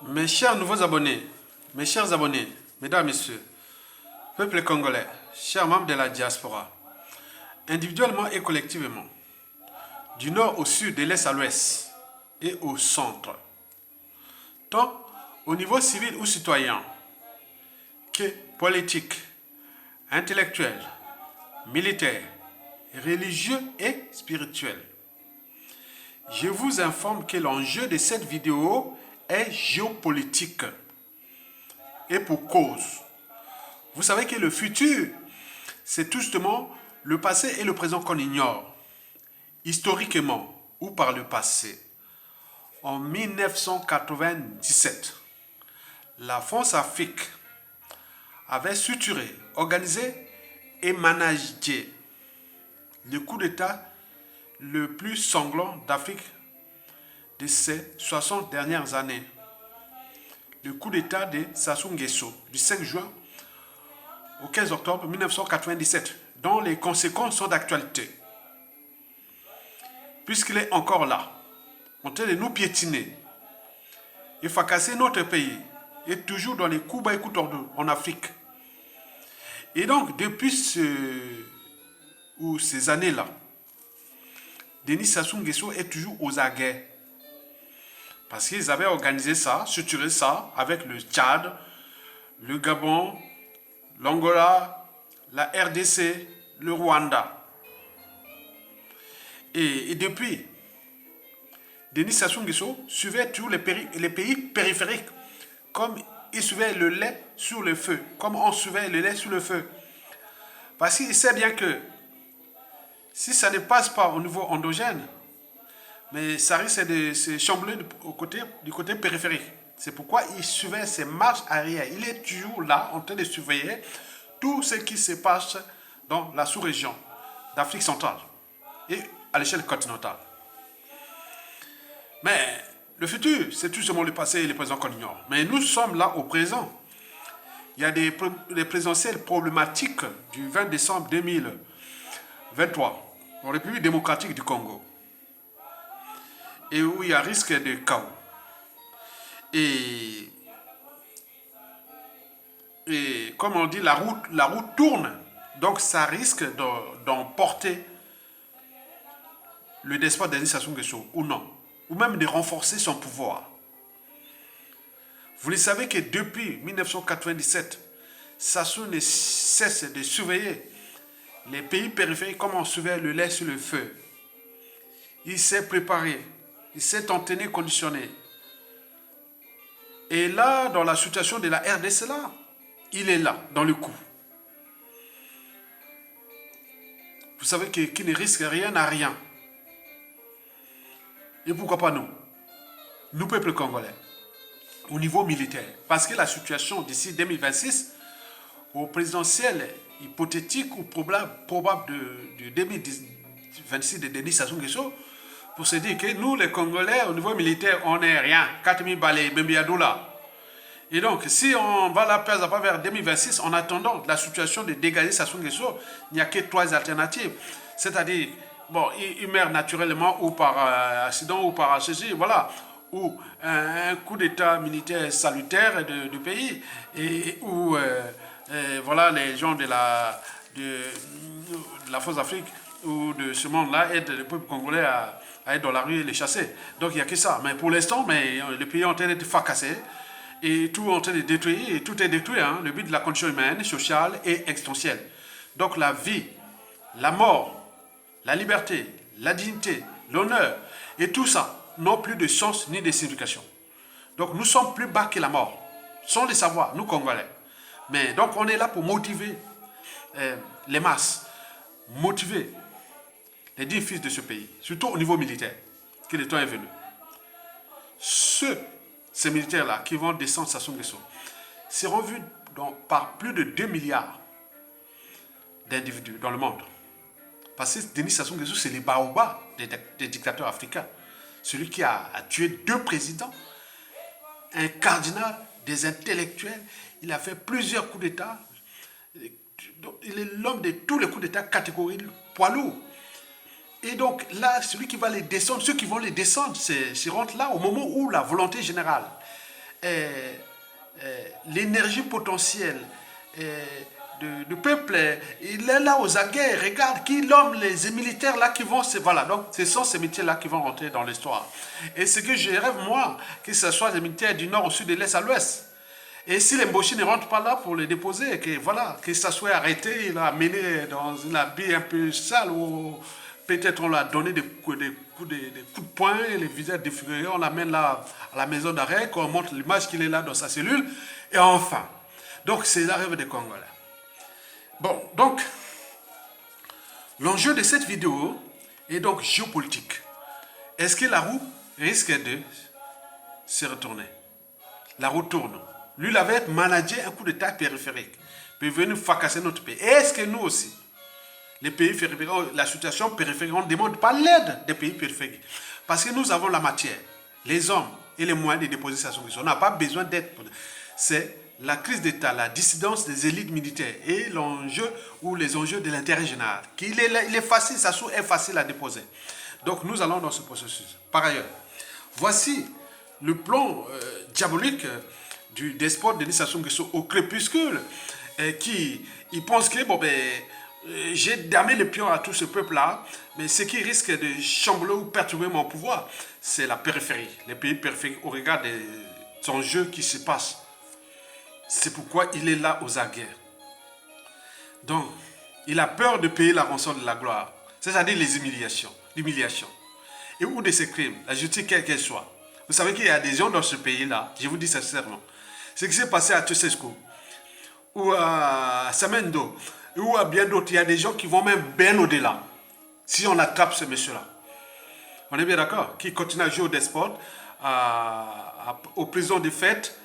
Mes chers nouveaux abonnés, mes chers abonnés, mesdames, messieurs, peuple congolais, chers membres de la diaspora, individuellement et collectivement, du nord au sud, de l'est à l'ouest et au centre, tant au niveau civil ou citoyen que politique, intellectuel, militaire, religieux et spirituel. Je vous informe que l'enjeu de cette vidéo est géopolitique. Et pour cause. Vous savez que le futur, c'est tout justement le passé et le présent qu'on ignore. Historiquement ou par le passé. En 1997, la France-Afrique avait structuré, organisé et managé le coup d'État le plus sanglant d'Afrique de ces 60 dernières années. Le coup d'État de Sassou Nguesso du 5 juin au 15 octobre 1997, dont les conséquences sont d'actualité. Puisqu'il est encore là, en train de nous piétiner et fracasser notre pays, et toujours dans les coups bas et coups tordus en Afrique. Et donc, depuis ces années-là, Denis Sassou Nguesso est toujours aux aguets. Parce qu'ils avaient organisé ça, structuré ça avec le Tchad, le Gabon, l'Angola, la RDC, le Rwanda. Et depuis, Denis Sassou Nguesso suivait tous les pays périphériques, comme il suivait le lait sur le feu, comme on suivait le lait sur le feu. Parce qu'il sait bien que si ça ne passe pas au niveau endogène, mais ça risque de se chambouler du côté périphérique. C'est pourquoi il suivait ses marches arrière. Il est toujours là, en train de surveiller tout ce qui se passe dans la sous-région d'Afrique centrale et à l'échelle continentale. Mais le futur, c'est tout simplement le passé et le présent qu'on ignore. Mais nous sommes là au présent. Il y a des présidentielles problématiques du 20 décembre 2023 en République démocratique du Congo. Et où il y a risque de chaos. Et comme on dit, la roue tourne. Donc ça risque d'emporter le despote Denis Sassou Nguesso ou non. Ou même de renforcer son pouvoir. Vous le savez que depuis 1997, Sassou ne cesse de surveiller les pays périphériques comme on surveille le lait sur le feu. Il s'est préparé. Il s'est entraîné, conditionné. Et là, dans la situation de la RDC, là, il est là, dans le coup. Vous savez qu'il ne risque rien à rien. Et pourquoi pas nous? Nous, peuple congolais, au niveau militaire. Parce que la situation d'ici 2026, au présidentiel hypothétique ou probable de 2026 de Denis Sassou Nguesso, pour se dire que nous, les Congolais, au niveau militaire, on n'est rien. 4000 balais, Bembiadoula. Et donc, si on va la perdre vers 2026, en attendant la situation de dégager Sassou Nguesso, il n'y a que 3 alternatives. C'est-à-dire, bon, il meurt naturellement ou par accident ou par ceci, voilà. Ou un coup d'état militaire salutaire du pays, et où voilà, les gens de la Force Afrique ou de ce monde-là aident le peuple congolais à être dans la rue et les chasser. Donc il n'y a que ça. Mais pour l'instant, le pays est en train d'être fracassé et tout est en train de détruire, et tout est détruit. Le but de la condition humaine, sociale et existentielle. Donc la vie, la mort, la liberté, la dignité, l'honneur et tout ça n'ont plus de sens ni de signification. Donc nous sommes plus bas que la mort, sans le savoir, nous Congolais. Mais donc on est là pour motiver les masses, motiver les 10 fils de ce pays, surtout au niveau militaire, que le temps est venu. Ces militaires-là qui vont descendre Sassou Nguesso seront vus par plus de 2 milliards d'individus dans le monde. Parce que Denis Sassou Nguesso, c'est les baobabs des dictateurs africains. Celui qui a tué 2 présidents, un cardinal, des intellectuels. Il a fait plusieurs coups d'État. Il est l'homme de tous les coups d'État catégorie poids lourd. Et donc là, celui qui va les descendre, ceux qui vont les descendre, seront là au moment où la volonté générale l'énergie potentielle du peuple, il est là aux aguets. Regarde qui l'homme, les militaires là qui vont, voilà, donc ce sont ces militaires là qui vont rentrer dans l'histoire. Et ce que je rêve moi, que ce soit les militaires du nord au sud, de l'est à l'ouest. Et si les Mboshi ne rentrent pas là pour les déposer, que voilà, que ça soit arrêté, il a amené dans une habit un peu sale, ou peut-être on l'a donné des coups de poing, les visages défigurés, on l'amène là à la maison d'arrêt, qu'on montre l'image qu'il est là dans sa cellule, et enfin. Donc c'est la rêve des Congolais. Bon, donc, l'enjeu de cette vidéo est donc géopolitique. Est-ce que la roue risque de se retourner? La roue tourne. Lui, il avait managé un coup d'État périphérique, puis venir fracasser notre pays. Est-ce que nous aussi, les pays périphériques, la situation périphérique, on ne demande pas l'aide des pays périphériques? Parce que nous avons la matière, les hommes et les moyens de déposer sa solution. On n'a pas besoin d'aide. C'est la crise d'État, la dissidence des élites militaires et l'enjeu ou les enjeux de l'intérêt général. Il est facile, ça est facile à déposer. Donc nous allons dans ce processus. Par ailleurs, voici le plan diabolique du despote Denis Sassou Nguesso au crépuscule, qui il pense que bon, j'ai damé le pion à tout ce peuple-là, mais ce qui risque de chambouler ou perturber mon pouvoir, c'est la périphérie, les pays périphériques au regard des enjeux qui se passent. C'est pourquoi il est là aux aguets. Donc, il a peur de payer la rançon de la gloire, c'est-à-dire les humiliations, l'humiliation. Et ou de ces crimes, la justice quelle qu'elle soit. Vous savez qu'il y a des gens dans ce pays-là, je vous dis sincèrement, ce qui s'est passé à Tchesescu, ou à Samendo, ou à bien d'autres, il y a des gens qui vont même bien au-delà, si on attrape ce monsieur-là. On est bien d'accord? Qui continue à jouer au despote, aux prisons de fête,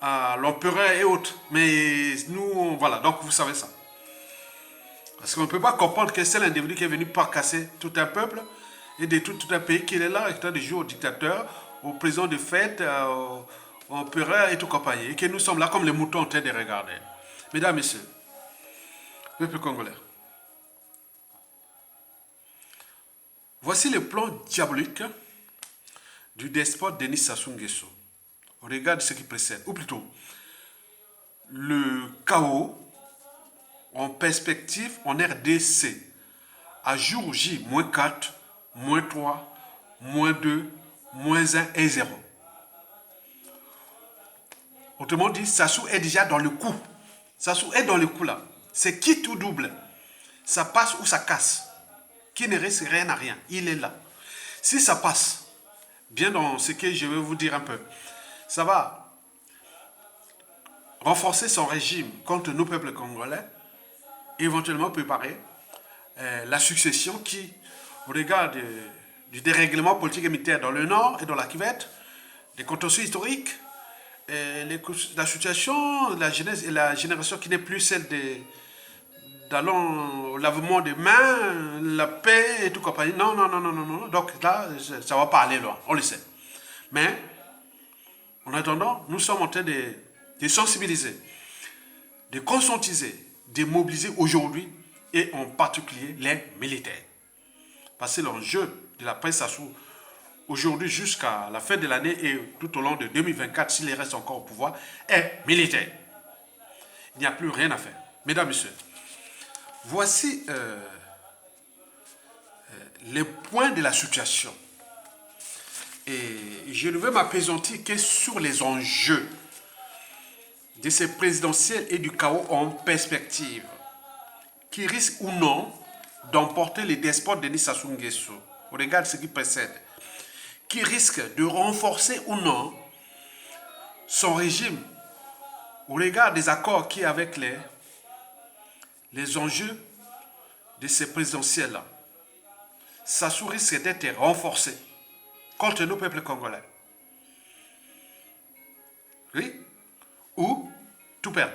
à l'empereur et autres. Mais nous, voilà, donc vous savez ça. Parce qu'on ne peut pas comprendre que c'est l'individu qui est venu pas casser tout un peuple et détruire tout un pays, qu'il est là, en train de jouer au dictateur, aux prisons de fête, aux empereurs et tout compagnie. Et que nous sommes là comme les moutons en train de regarder. Mesdames, Messieurs, peuple congolais. Voici le plan diabolique du despote Denis Sassou Nguesso. On regarde ce qui précède, ou plutôt, le chaos en perspective en RDC, à jour J, moins 4, moins 3, moins 2, moins 1 et 0. Autrement dit, Sassou est déjà dans le coup. Sassou est dans le coup là. C'est qui tout double. Ça passe ou ça casse. Qui ne risque rien à rien. Il est là. Si ça passe, bien dans ce que je vais vous dire un peu, ça va renforcer son régime contre nos peuples congolais, éventuellement préparer la succession qui, au regard du dérèglement politique et militaire dans le Nord et dans la Kivette, des contentieux historiques, la situation, la jeunesse et la génération qui n'est plus celle d'allons au lavement des mains, la paix et tout compagnie. Non, non, non, non, non, non. Donc là, ça ne va pas aller loin, on le sait. Mais, en attendant, nous sommes en train de sensibiliser, de conscientiser, de mobiliser aujourd'hui, et en particulier les militaires. Parce que l'enjeu de la presse Sassou, aujourd'hui jusqu'à la fin de l'année et tout au long de 2024, s'il reste encore au pouvoir, est militaire. Il n'y a plus rien à faire. Mesdames, Messieurs, voici les points de la situation. Et je ne veux m'appesantir que sur les enjeux de ces présidentielles et du chaos en perspective, qui risquent ou non d'emporter les despotes Denis Sassou Nguesso. On regarde ce qui précède. Qui risque de renforcer ou non son régime au regard des accords qui avec les enjeux de ces présidentielles-là. Sassou risque d'être renforcé contre nos peuples congolais. Oui? Ou tout perdre.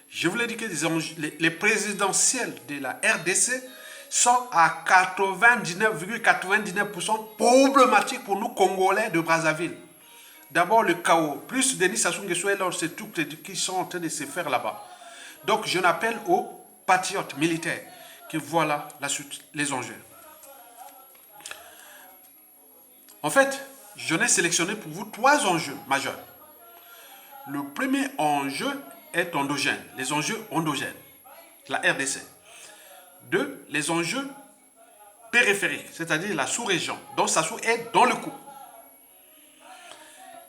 Je vous l'ai dit que les présidentielles de la RDC sont à 99,99% problématiques pour nous Congolais de Brazzaville. D'abord le chaos, plus Denis Sassou Nguesso et l'autre, c'est tout qui sont en train de se faire là-bas. Donc je n'appelle aux patriotes militaires que voilà la suite, les enjeux. En fait, j'en ai sélectionné pour vous 3 enjeux majeurs. Le premier enjeu est endogène, les enjeux endogènes, la RDC. 2, les enjeux périphériques, c'est-à-dire la sous-région, donc Sassou est dans le coup.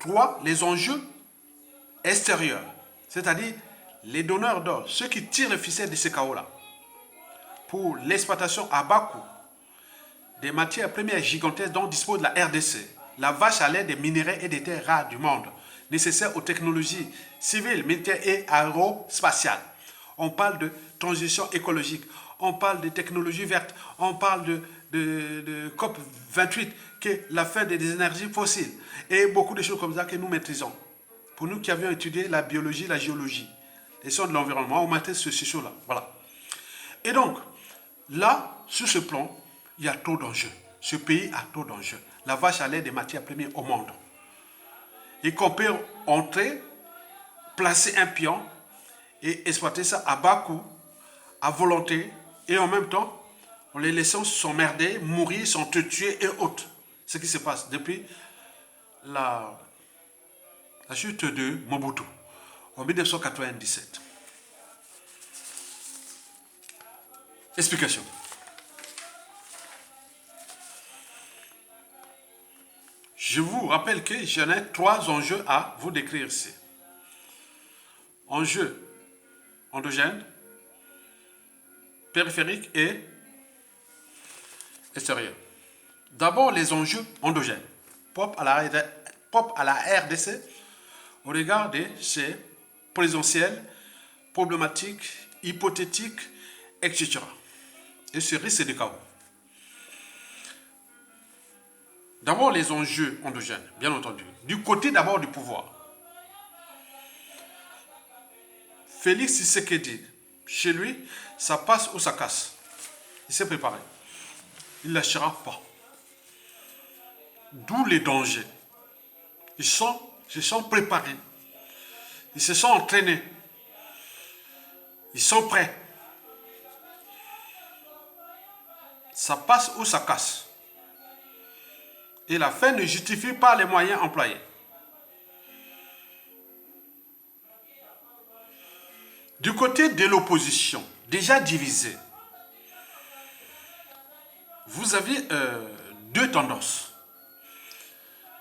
3, les enjeux extérieurs, c'est-à-dire les donneurs d'ordre, ceux qui tirent le ficelle de ces chaos-là, pour l'exploitation à bas coût des matières premières gigantesques dont dispose la RDC, la vache à lait des minéraux et des terres rares du monde, nécessaires aux technologies civiles, militaires et aérospatiales. On parle de transition écologique, on parle de technologies vertes, on parle de COP28, qui est la fin des énergies fossiles, et beaucoup de choses comme ça que nous maîtrisons. Pour nous qui avions étudié la biologie, la géologie, les sciences de l'environnement, on maîtrise ces choses-là. Voilà. Et donc, là, sur ce plan, il y a trop d'enjeux. Ce pays a trop d'enjeux. La vache à lait des matières premières au monde. Et qu'on peut entrer, placer un pion et exploiter ça à bas coût, à volonté, et en même temps, en les laissant s'emmerder, mourir, s'entretuer et autres. Ce qui se passe depuis la chute de Mobutu en 1997. Explication. Je vous rappelle que j'en ai 3 enjeux à vous décrire ici. Enjeux endogènes, périphériques et extérieurs. D'abord, les enjeux endogènes, propres à la RDC, au regard de ses présentiels, problématiques, hypothétiques, etc. Et ce risque de chaos. D'abord, les enjeux endogènes, bien entendu. Du côté d'abord du pouvoir. Félix Tshisekedi, chez lui, ça passe ou ça casse. Il s'est préparé. Il ne lâchera pas. D'où les dangers. Ils se sont préparés. Ils se sont entraînés. Ils sont prêts. Ça passe ou ça casse. Et la fin ne justifie pas les moyens employés. Du côté de l'opposition, déjà divisée, vous avez 2 tendances.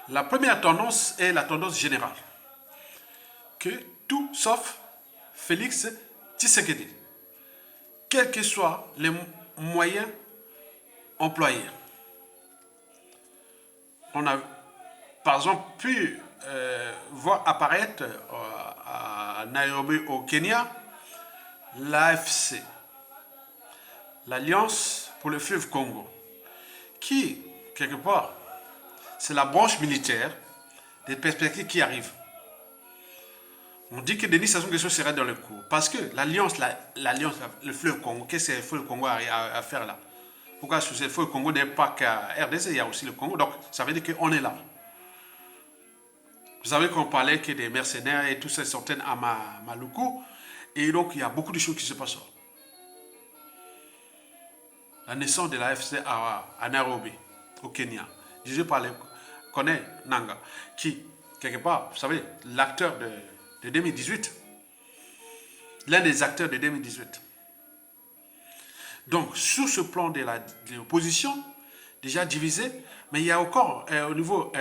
La première tendance est la tendance générale. Que tout sauf Félix Tshisekedi, quels que soient les moyens employés. On a par exemple pu voir apparaître à Nairobi au Kenya l'AFC, l'Alliance pour le fleuve Congo, qui, quelque part, c'est la branche militaire des perspectives qui arrivent. On dit que Denis Sassou Nguesso serait dans le coup. Parce que l'Alliance, le fleuve Congo, qu'est-ce que le fleuve Congo a à faire là? Pourquoi ce fleuve Congo n'est pas qu'à RDC, il y a aussi le Congo. Donc, ça veut dire qu'on est là. Vous savez qu'on parlait que des mercenaires et tout ça sortaient à Maluku. Et donc, il y a beaucoup de choses qui se passent. La naissance de l'AFC à Nairobi, au Kenya, dirigé par le Kone Nanga, qui, quelque part, vous savez, l'acteur de 2018, l'un des acteurs de 2018. Donc, sur ce plan de l'opposition, déjà divisé, mais il y a encore, au niveau,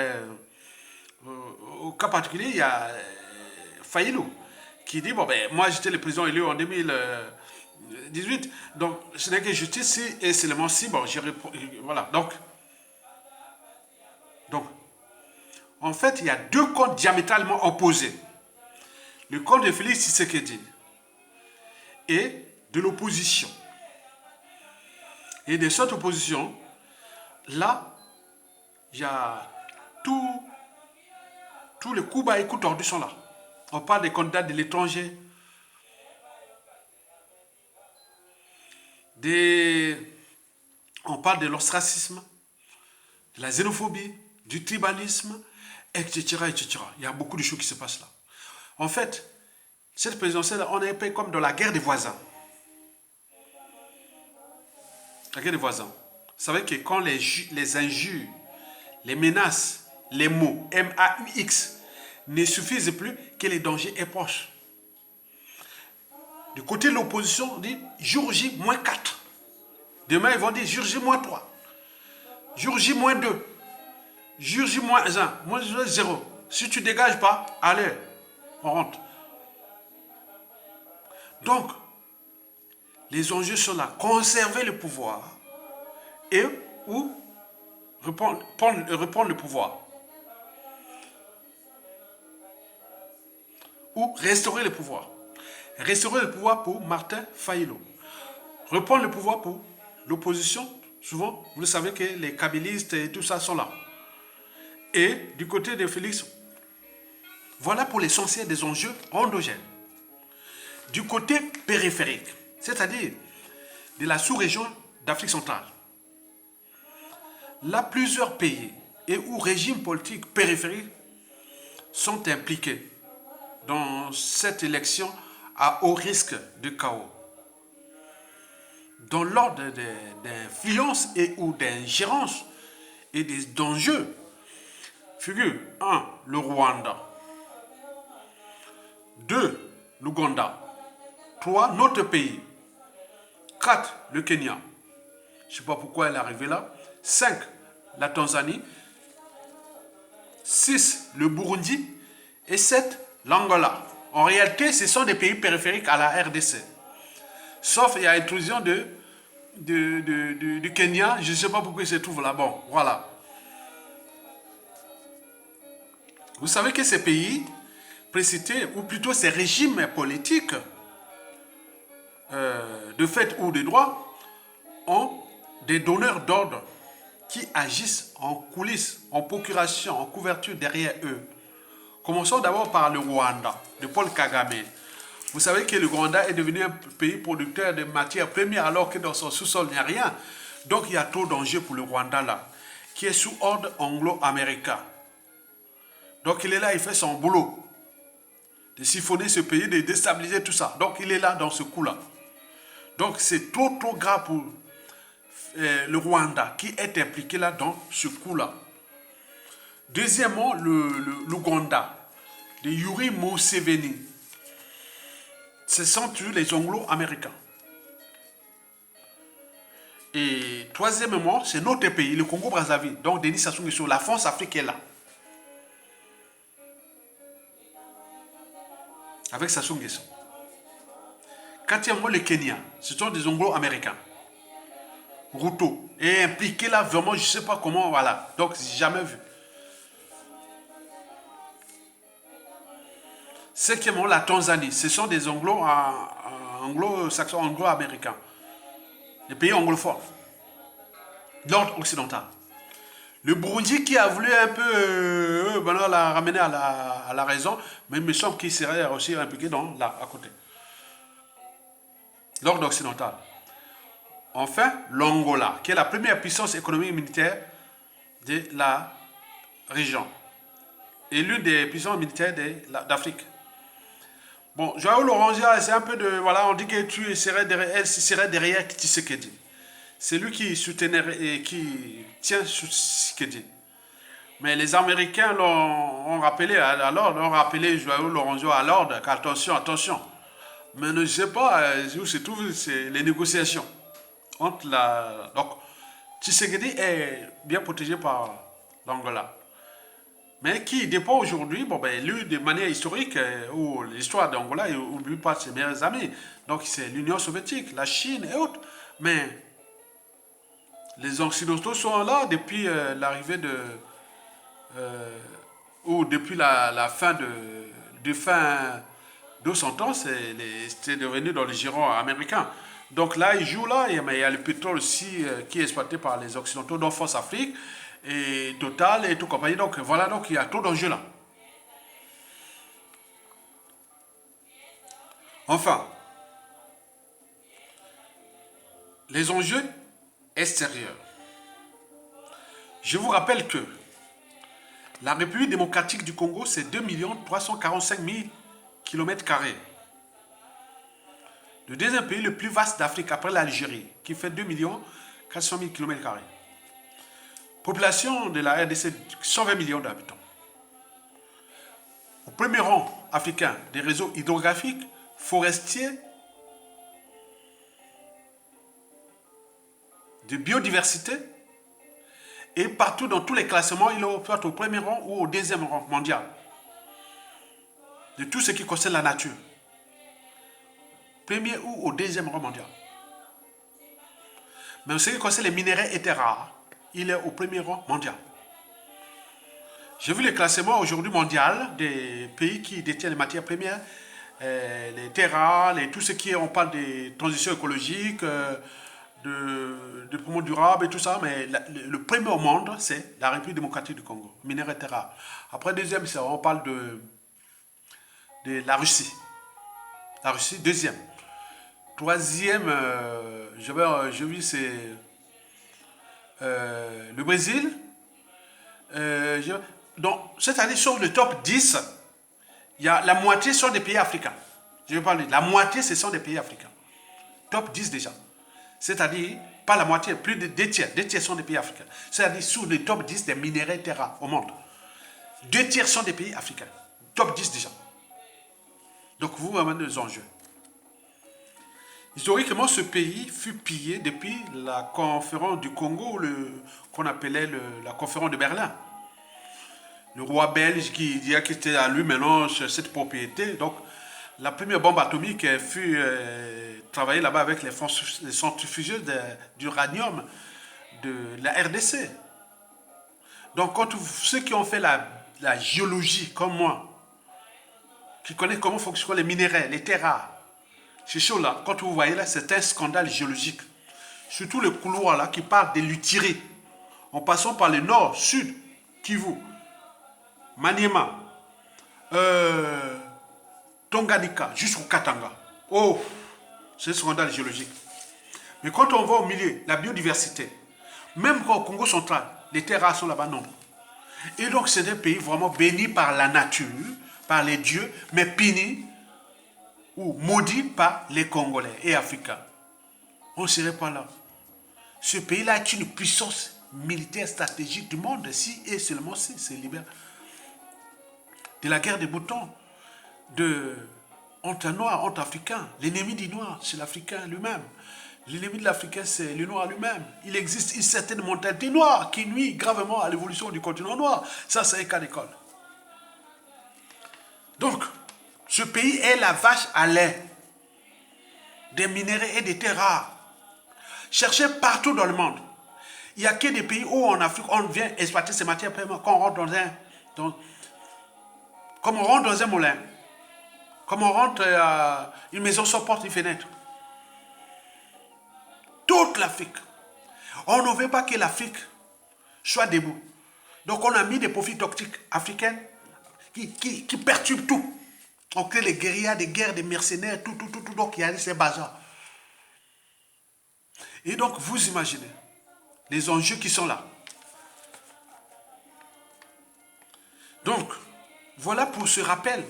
au cas particulier, il y a Fayilou, qui dit, bon, ben, moi j'étais le président élu en 2018, donc ce n'est que justice si et seulement si, bon, voilà, donc, en fait, il y a 2 camps diamétralement opposés. Le camp de Félix Tshisekedi et de l'opposition. Et de cette opposition, là, il y a tous les coups bas et coups tordus sont là. On parle des candidats de l'étranger, on parle de l'ostracisme, de la xénophobie, du tribalisme, etc., etc. Il y a beaucoup de choses qui se passent là. En fait, cette présidentielle, on est un peu comme dans la guerre des voisins. La guerre des voisins. Vous savez que quand les injures, les menaces, les mots, M-A-U-X, ne suffisent plus, que le danger est proche. Du côté de l'opposition, on dit jour J moins 4. Demain, ils vont dire jour J moins 3. Jour J moins 2. Jour J moins 1. Moins 0. Si tu ne dégages pas, allez, on rentre. Donc, les enjeux sont là. Conserver le pouvoir et ou reprendre le pouvoir. Ou restaurer le pouvoir. Restaurer le pouvoir pour Martin Fayulu. Reprendre le pouvoir pour l'opposition. Souvent, vous le savez que les kabylistes et tout ça sont là. Et du côté de Félix, voilà pour l'essentiel des enjeux endogènes. Du côté périphérique, c'est-à-dire de la sous-région d'Afrique centrale, là, plusieurs pays et ou régimes politiques périphériques sont impliqués dans cette élection à haut risque de chaos. Dans l'ordre d'influence et ou d'ingérence et d'enjeux, figure 1. Le Rwanda, 2. l'Ouganda, 3. notre pays, 4. le Kenya, je ne sais pas pourquoi elle est arrivée là, 5. la Tanzanie, 6. le Burundi et 7. l'Angola. En réalité, ce sont des pays périphériques à la RDC. Sauf il y a l'intrusion du Kenya, je ne sais pas pourquoi il se trouve là. Bon, voilà. Vous savez que ces pays précités, ou plutôt ces régimes politiques, de fait ou de droit, ont des donneurs d'ordre qui agissent en coulisses, en procuration, en couverture derrière eux. Commençons d'abord par le Rwanda, de Paul Kagame. Vous savez que le Rwanda est devenu un pays producteur de matières premières alors que dans son sous-sol, il n'y a rien. Donc il y a trop d'enjeux pour le Rwanda là, qui est sous ordre anglo-américain. Donc il est là, il fait son boulot. De siphonner ce pays, de déstabiliser tout ça. Donc il est là dans ce coup-là. Donc c'est trop grave pour le Rwanda qui est impliqué là dans ce coup-là. Deuxièmement, l'Ouganda de Yoweri Museveni. Ce sont tous les anglo-américains. Et troisièmement, c'est notre pays, le Congo-Brazzaville. Donc Denis Sassou Nguesso, la France-Afrique est là. Avec Sassou Nguesso. Quatrièmement, le Kenya. Ce sont des anglo-américains. Ruto est impliqué là vraiment, je ne sais pas comment, voilà. Donc, j'ai jamais vu. Cinquièmement, la Tanzanie. Ce sont des anglo-saxons, anglo-américains. Des pays anglophones. L'ordre occidental. Le Burundi qui a voulu un peu la ramener à la raison, mais il me semble qu'il serait aussi impliqué là, à côté. L'ordre occidental. Enfin, l'Angola, qui est la première puissance économique et militaire de la région. Et l'une des puissances militaires d'Afrique. Bon, Joao Laurent-Zia, c'est un peu de... Voilà, on dit que elle serait derrière Tshisekedi. C'est lui qui soutenait et qui tient Tshisekedi. Mais les Américains l'ont rappelé à l'ordre, ont rappelé Joao Laurent-Zia à l'ordre, attention. Mais je ne sais pas où se trouvent les négociations. Donc, Tshisekedi est bien protégé par l'Angola. Mais qui dépend aujourd'hui, lui, de manière historique, où l'histoire d'Angola n'oublie pas ses meilleurs amis. Donc, c'est l'Union soviétique, la Chine et autres. Mais les Occidentaux sont là depuis l'arrivée ou depuis la fin de 100 ans, c'est devenu dans les girons américains. Donc là, ils jouent là, mais il y a le pétrole aussi qui est exploité par les Occidentaux, dont Force Afrique, et Total et tout compagnie. Donc voilà, donc il y a trop d'enjeux là. Enfin, les enjeux extérieurs. Je vous rappelle que la République démocratique du Congo, c'est 2 345 000 km². Le deuxième pays le plus vaste d'Afrique après l'Algérie, qui fait 2 400 000 km². Population de la RDC, 120 millions d'habitants. premier rang africain des réseaux hydrographiques, forestiers, de biodiversité. Et partout dans tous les classements, il est au premier rang ou au deuxième rang mondial. De tout ce qui concerne la nature. Premier ou au deuxième rang mondial. Mais en ce qui concerne les minéraux et terres rares, il est au premier rang mondial. J'ai vu les classements aujourd'hui mondial des pays qui détiennent les matières premières, les terres rares, tout ce qui est, on parle des transitions écologiques, de développement durable et tout ça, mais le premier au monde, c'est la République démocratique du Congo, minéraux et terres rares. Après, deuxième, on parle de la Russie. La Russie, deuxième. Troisième, je vis, c'est le Brésil. Donc, c'est-à-dire sur le top 10, il y a la moitié sont des pays africains. Je vais parler, la moitié, ce sont des pays africains. Top 10 déjà. C'est-à-dire, pas la moitié, plus de 2 tiers. 2 tiers sont des pays africains. C'est-à-dire, sous le top 10 des minéraux et terres rares au monde. 2 tiers sont des pays africains. Top 10 déjà. Donc, vous vous amenez des enjeux. Historiquement, ce pays fut pillé depuis la conférence du Congo, qu'on appelait la conférence de Berlin. Le roi belge qui était à lui maintenant cette propriété. Donc, la première bombe atomique fut travaillée là-bas avec les centrifugeurs d'uranium de la RDC. Donc, quand ceux qui ont fait la géologie, comme moi, qui connaissent comment fonctionnent les minéraux, les terres rares, c'est chaud là. Quand vous voyez là, c'est un scandale géologique. Surtout le couloir là qui part de l'Utiri, en passant par le nord, sud, Kivu, Maniema, Tanganyika, jusqu'au Katanga. Oh, c'est un scandale géologique. Mais quand on va au milieu, la biodiversité, même au Congo central, les terres rares sont là-bas nombreux. Et donc c'est un pays vraiment béni par la nature, par les dieux, mais puni ou maudit par les Congolais et Africains. On ne serait pas là. Ce pays-là est une puissance militaire stratégique du monde, si et seulement si c'est libéré de la guerre des boutons, entre noirs, entre africains. L'ennemi du noir, c'est l'Africain lui-même. L'ennemi de l'Africain, c'est le noir lui-même. Il existe une certaine mentalité noire qui nuit gravement à l'évolution du continent noir. Ça, c'est un cas d'école. Donc, ce pays est la vache à lait des minéraux et des terres rares. Cherchez partout dans le monde. Il n'y a que des pays où en Afrique, on vient exploiter ces matières premières quand on rentre comme on rentre dans un moulin, comme on rentre à une maison sans porte et fenêtre. Toute l'Afrique. On ne veut pas que l'Afrique soit debout. Donc on a mis des profils toxiques africains qui perturbent tout. On crée les guérillas, des guerres, des mercenaires, tout. Donc il y a ces bazars. Et donc vous imaginez les enjeux qui sont là. Donc, voilà pour ce rappel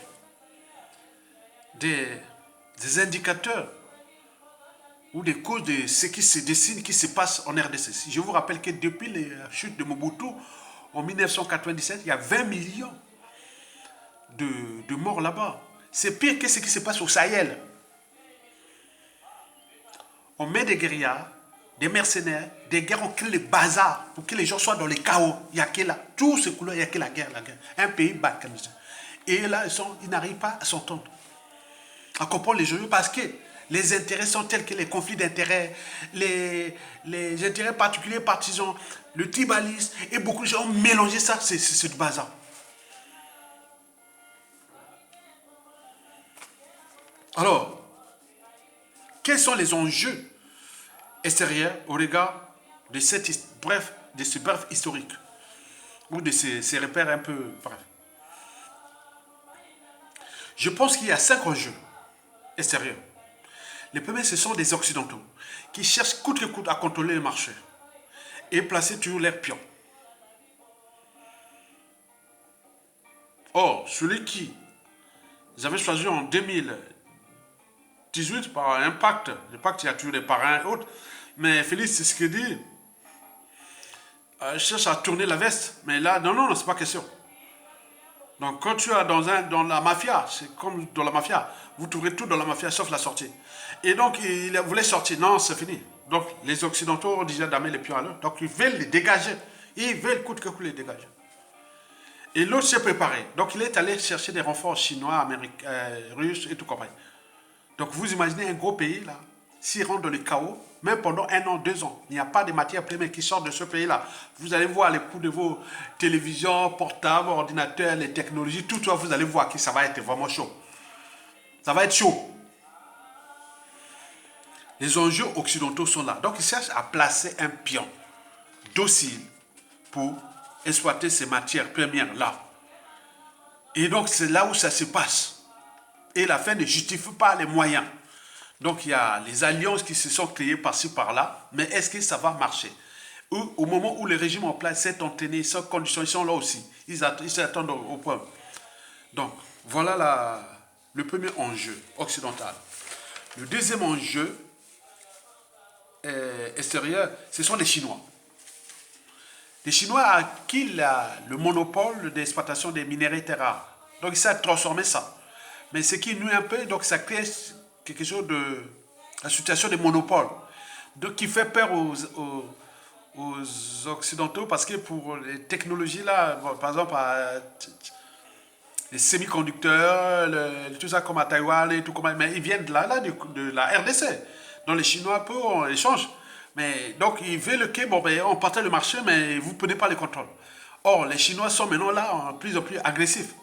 des indicateurs ou des causes de ce qui se dessine, qui se passe en RDC. Je vous rappelle que depuis la chute de Mobutu en 1997, il y a 20 millions de morts là-bas. C'est pire que ce qui se passe au Sahel. On met des guérillas, des mercenaires, des guerres, on crée le bazar pour que les gens soient dans les chaos. Il n'y a que là, tout ce couleur, il n'y a que la guerre. Un pays balkanisé. Et là, ils n'arrivent pas à s'entendre, à comprendre les jeux, parce que les intérêts sont tels que les conflits d'intérêts, les intérêts particuliers, partisans, le tribalisme, et beaucoup de gens ont mélangé ça, c'est du bazar. Alors, quels sont les enjeux extérieurs au regard de ce bref historique ou de ces repères un peu brefs? Je pense qu'il y a 5 enjeux extérieurs. Les premiers, ce sont des Occidentaux qui cherchent coûte que coûte à contrôler le marché et placer toujours leurs pions. Or, celui qui avaient choisi en 2018 par un pacte, le pacte, il y a toujours des parrains et autres, mais Félix Tshisekedi cherche à tourner la veste. Mais là, non, c'est pas question. Donc quand tu es dans la mafia, c'est comme dans la mafia, vous trouverez tout dans la mafia sauf la sortie. Et donc il voulait sortir, non c'est fini. Donc les Occidentaux ont déjà damé les pions à l'heure, donc ils veulent les dégager. Ils veulent coûte que coûte les dégager. Et l'autre s'est préparé. Donc il est allé chercher des renforts chinois, américains, russes et tout compagnie. Donc vous imaginez un gros pays là, s'il rentre dans le chaos, même pendant 1 an, 2 ans, il n'y a pas de matières premières qui sortent de ce pays-là. Vous allez voir les coûts de vos télévisions, portables, ordinateurs, les technologies, tout ça, vous allez voir que ça va être vraiment chaud. Ça va être chaud. Les enjeux occidentaux sont là. Donc ils cherchent à placer un pion docile pour exploiter ces matières premières-là. Et donc c'est là où ça se passe. Et la fin ne justifie pas les moyens. Donc il y a les alliances qui se sont créées par-ci par-là, mais est-ce que ça va marcher? Au moment où le régime en place s'est entraîné, sans conditions, ils sont là aussi. Ils s'attendent au point. Donc voilà le premier enjeu occidental. Le deuxième enjeu extérieur, ce sont les Chinois. Les Chinois ont acquis le monopole d'exploitation des minéraux terres rares. Donc ils savent transformer ça. Mais ce qui nuit un peu, donc ça crée quelque chose de la situation de monopole. Donc qui fait peur aux Occidentaux parce que pour les technologies là, par exemple, les semi-conducteurs, tout ça comme à Taïwan et tout comme, mais ils viennent de la RDC. Donc les Chinois peu on échange. Mais donc ils veulent que bon ben on partage le marché mais vous ne prenez pas le contrôle. Or les Chinois sont maintenant là en plus agressifs.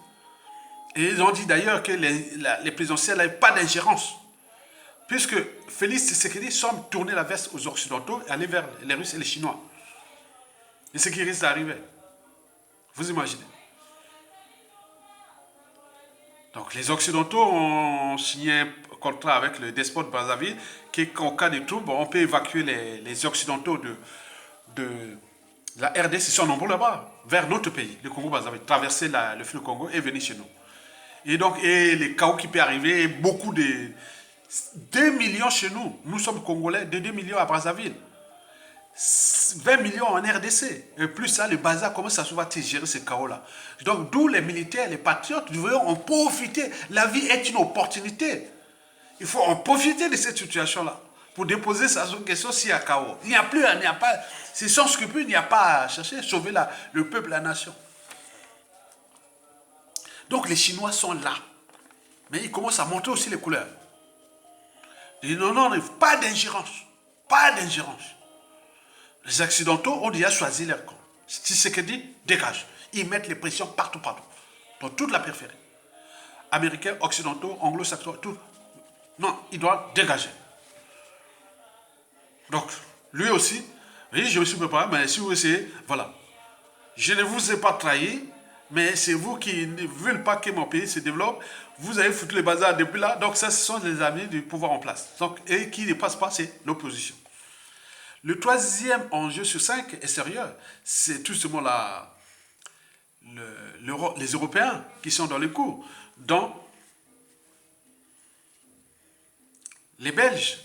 Et ils ont dit d'ailleurs que les présidentielles n'avaient pas d'ingérence. Puisque Félix Tshisekedi semble tourner la veste aux Occidentaux et aller vers les Russes et les Chinois. Et ce qui risque d'arriver. Vous imaginez. Donc les Occidentaux ont signé un contrat avec le despote Brazzaville qu'en cas de trouble, on peut évacuer les Occidentaux de la RDC, ils sont nombreux là-bas, vers notre pays, le Congo-Brazzaville, traverser le fleuve Congo et venir chez nous. Et donc, et les chaos qui peuvent arriver, beaucoup de... 2 millions chez nous, nous sommes Congolais, de 2 millions à Brazzaville. 20 millions en RDC. Et plus ça, le bazar, comment ça se va gérer ce chaos-là? Donc, d'où les militaires, les patriotes, nous voulons en profiter. La vie est une opportunité. Il faut en profiter de cette situation-là pour déposer sa question s'il y a chaos. Il n'y a plus, il n'y a pas, c'est sans scrupule, il n'y a pas à chercher à sauver le peuple, la nation. Donc, les Chinois sont là. Mais ils commencent à montrer aussi les couleurs. Ils disent non, non, pas d'ingérence. Pas d'ingérence. Les Occidentaux ont déjà choisi leur camp. Si c'est que dit, dégage. Ils mettent les pressions partout, partout. Dans toute la périphérie. Américains, Occidentaux, Anglo-Saxons, tout. Non, ils doivent dégager. Donc, lui aussi, oui, je me suis préparé, mais si vous essayez, voilà. Je ne vous ai pas trahi, mais c'est vous qui ne voulez pas que mon pays se développe. Vous avez foutu le bazar depuis là. Donc, ça, ce sont les amis du pouvoir en place. Donc, et qui ne passe pas, c'est l'opposition. Le troisième enjeu sur 5 extérieur, c'est tout simplement les Européens qui sont dans les coups, dont les Belges.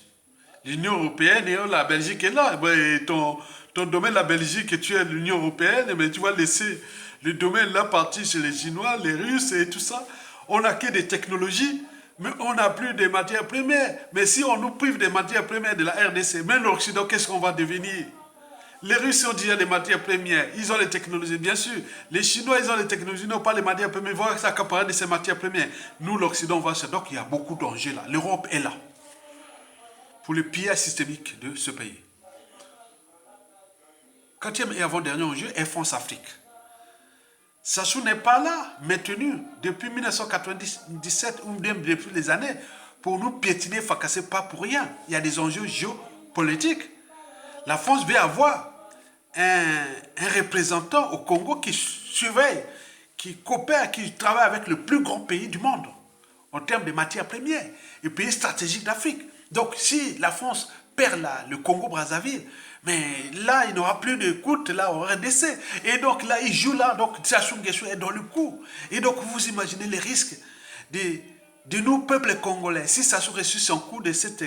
L'Union européenne et la Belgique est là. Ton domaine, la Belgique, tu es l'Union européenne, mais tu vas laisser le domaine là partir chez les Chinois, les Russes et tout ça. On n'a que des technologies, mais on n'a plus de matières premières. Mais si on nous prive des matières premières de la RDC, même l'Occident, qu'est-ce qu'on va devenir? Les Russes ont déjà des matières premières, ils ont les technologies, bien sûr. Les Chinois, ils ont les technologies, ils n'ont pas les matières premières, ils vont s'accaparer de ces matières premières. Nous, l'Occident, on va se... Donc, il y a beaucoup d'enjeux là. L'Europe est là pour le pillage systémique de ce pays. Quatrième et avant-dernier enjeu, Air France Afrique. Sassou n'est pas là, maintenu depuis 1997 ou même depuis les années, pour nous piétiner, fracasser, pas pour rien. Il y a des enjeux géopolitiques. La France veut avoir un représentant au Congo qui surveille, qui coopère, qui travaille avec le plus grand pays du monde en termes de matières premières, le pays stratégique d'Afrique. Donc si la France perd le Congo-Brazzaville, mais là, il n'aura plus d'écoute là au RDC. Et donc là, il joue là, donc Sassou Nguesso est dans le coup. Et donc vous imaginez les risques de nous, peuple congolais, si Sassou reçut son coup de cette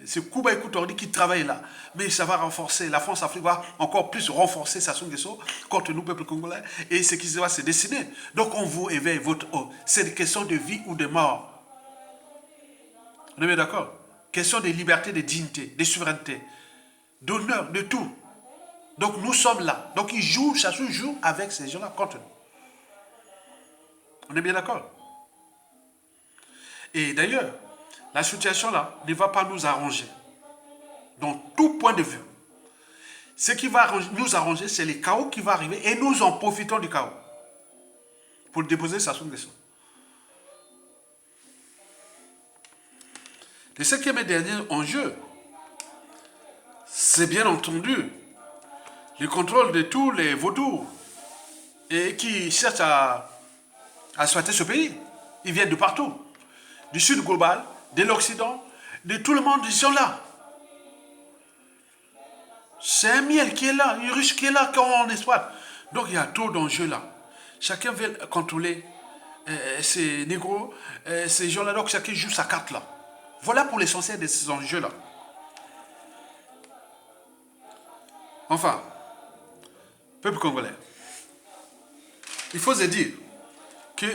c'est Kouba Ekoutordi qui travaille là. Mais ça va renforcer, la France-Afrique va encore plus renforcer Sassou Nguesso contre nous, peuple congolais, et ce qui va se dessiner. Donc on vous éveille votre eau. C'est une question de vie ou de mort. On est bien d'accord? Question de liberté, de dignité, de souveraineté, d'honneur, de tout. Donc nous sommes là. Donc ils jouent, Sassou joue avec ces gens-là contre nous. On est bien d'accord? Et d'ailleurs, la situation là ne va pas nous arranger. Donc tout point de vue. Ce qui va nous arranger, c'est le chaos qui va arriver et nous en profitons du chaos pour déposer Sassou Nguesso. Le cinquième et dernier enjeu, c'est bien entendu le contrôle de tous les vautours et qui cherchent à exploiter ce pays. Ils viennent de partout. Du sud global, de l'Occident, de tout le monde, ils sont là. C'est un miel qui est là, une ruche qui est là quand on exploite. Donc il y a trop d'enjeux là. Chacun veut contrôler ces négros, ces gens-là, donc chacun joue sa carte là. Voilà pour l'essentiel de ces enjeux là. Enfin, peuple congolais, il faut se dire que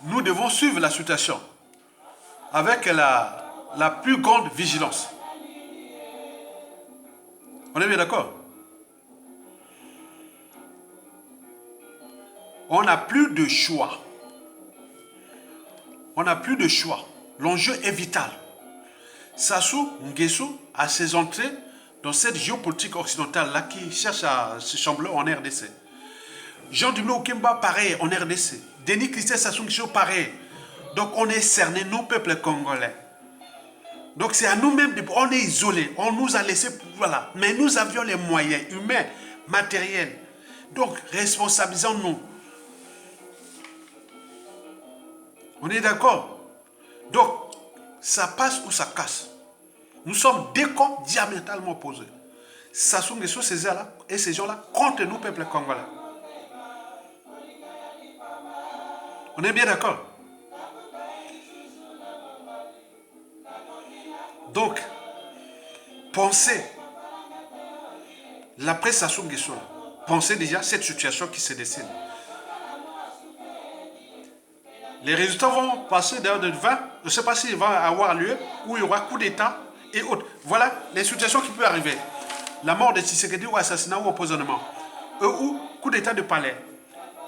nous devons suivre la situation avec la plus grande vigilance. On est bien d'accord? On n'a plus de choix. On n'a plus de choix. L'enjeu est vital. Sassou Nguesso a ses entrées dans cette géopolitique occidentale-là qui cherche à se chambrer en RDC. Jean Dumelo Okemba, pareil, en RDC. Denis Christian Sassou Nguesso, pareil. Donc on est cernés, nous, peuple congolais. Donc c'est à nous-mêmes, on est isolés, on nous a laissé, voilà. Mais nous avions les moyens humains, matériels. Donc responsabilisons-nous. On est d'accord? Donc ça passe ou ça casse. Nous sommes deux camps diamétralement opposés. Sassou Nguesso, ces gens-là et ces gens-là contre nous, peuple congolais. On est bien d'accord? Donc, pensez, l'après Sassou Nguesso, pensez déjà cette situation qui se dessine. Les résultats vont passer d'ailleurs de 20, je ne sais pas s'il va avoir lieu, où il y aura coup d'État et autres. Voilà les situations qui peuvent arriver. La mort de Tshisekedi ou assassinat ou empoisonnement. Ou coup d'État de palais.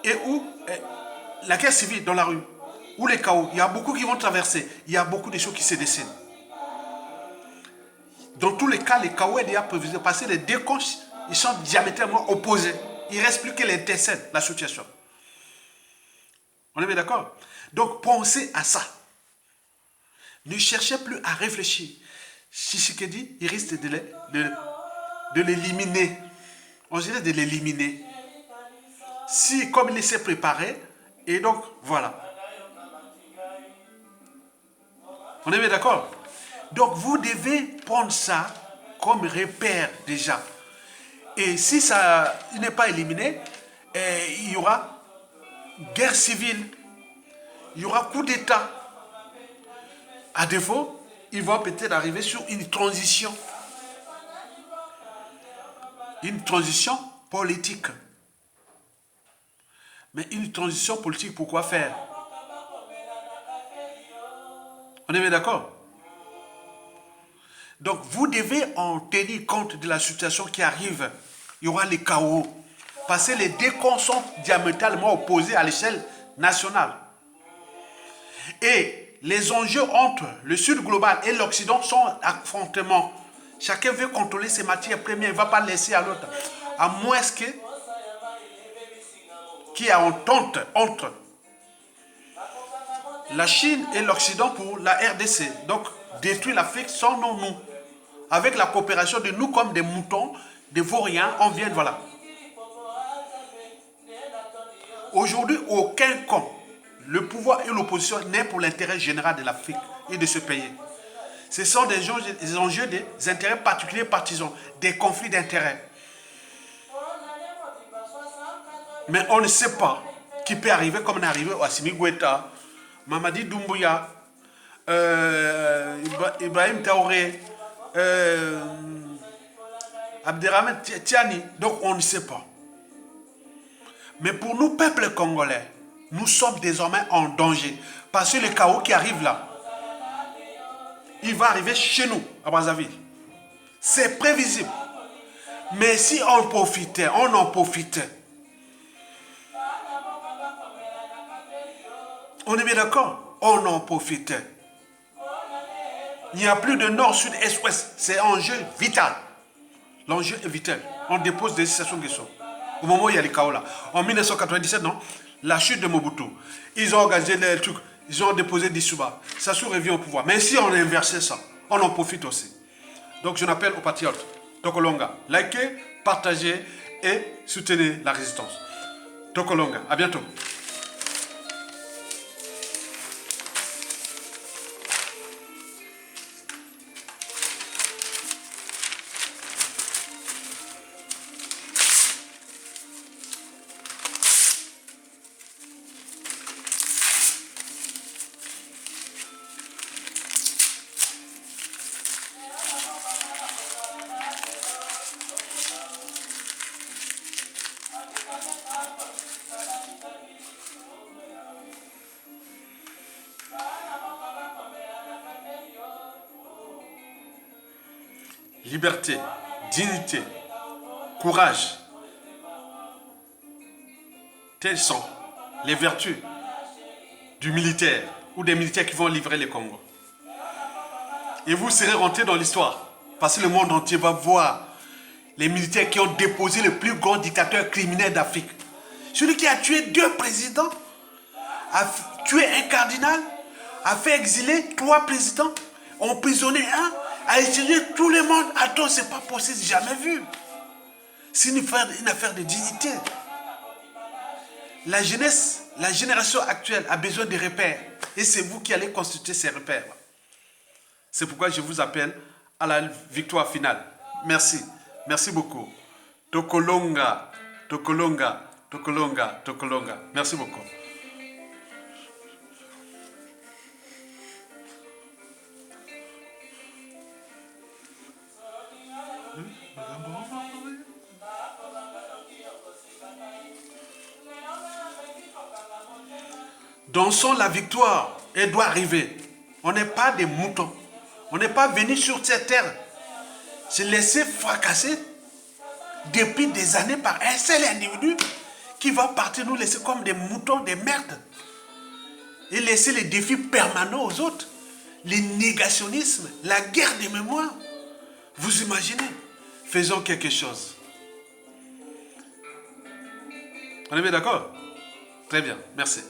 Et où la guerre civile dans la rue. Ou les chaos. Il y a beaucoup qui vont traverser. Il y a beaucoup de choses qui se dessinent. Dans tous les cas, les chaos est déjà prévu. Parce que les deux camps, ils sont diamétralement opposés. Il ne reste plus que l'intercède, la situation. On est bien d'accord? Donc pensez à ça. Ne cherchez plus à réfléchir. Tshisekedi, il risque de l'éliminer. On dirait de l'éliminer. Si, comme il s'est préparé, et donc voilà. On est bien d'accord? Donc vous devez prendre ça comme repère déjà. Et si ça n'est pas éliminé, il y aura guerre civile, il y aura coup d'État. À défaut, ils vont peut-être arriver sur une transition. Une transition politique. Mais une transition politique, pourquoi faire? On est bien d'accord? Donc vous devez en tenir compte de la situation qui arrive. Il y aura les chaos. Parce que les deux camps sont diamétralement opposés à l'échelle nationale. Et les enjeux entre le Sud global et l'Occident sont affrontements. Chacun veut contrôler ses matières premières, il ne va pas laisser à l'autre. À moins qu'il y ait entente entre la Chine et l'Occident pour la RDC. Donc, détruire l'Afrique sans nous. Avec la coopération de nous comme des moutons, des vauriens, on vient, voilà. Aujourd'hui, aucun camp, le pouvoir et l'opposition n'est pour l'intérêt général de l'Afrique et de ce pays. Ce sont des enjeux des intérêts particuliers partisans, des conflits d'intérêts. Mais on ne sait pas qui peut arriver comme on est arrivé à Assimi Goïta, Mamadi Doumbouya, Ibrahim Traoré, Abderrahmane Tiani. Donc on ne sait pas. Mais pour nous, peuple congolais, nous sommes désormais en danger. Parce que le chaos qui arrive là, il va arriver chez nous, à Brazzaville. C'est prévisible. Mais si on profitait, on en profitait. On est bien d'accord? On en profitait. Il n'y a plus de nord, sud, est, ouest. C'est un enjeu vital. L'enjeu est vital. On dépose des situations de guerre. Au moment où il y a les chaos là. En 1997, non? La chute de Mobutu. Ils ont organisé les trucs. Ils ont déposé Dissouba. Sassou revient au pouvoir. Mais si on a inversé ça, on en profite aussi. Donc je n'appelle aux patriotes. Tokolonga. Likez, partagez et soutenez la résistance. Tokolonga. À bientôt. Liberté, dignité, courage. Telles sont les vertus du militaire ou des militaires qui vont livrer les Congo. Et vous serez rentrés dans l'histoire parce que le monde entier va voir les militaires qui ont déposé le plus grand dictateur criminel d'Afrique. Celui qui a tué 2 présidents, a tué un cardinal, a fait exiler 3 présidents, emprisonné un, a exilé tout le monde. Attends, c'est pas possible, jamais vu. C'est une affaire de dignité. La jeunesse, la génération actuelle a besoin de repères. Et c'est vous qui allez constituer ces repères. C'est pourquoi je vous appelle à la victoire finale. Merci. Merci beaucoup. Tokolonga, Tokolonga, Tokolonga, Tokolonga. Merci beaucoup. Dansons la victoire. Elle doit arriver. On n'est pas des moutons. On n'est pas venu sur cette terre se laisser fracasser depuis des années par un seul individu qui va partir nous laisser comme des moutons, des merdes. Et laisser les défis permanents aux autres. Les négationnismes, la guerre des mémoires. Vous imaginez? Faisons quelque chose. On est bien d'accord? Très bien, merci.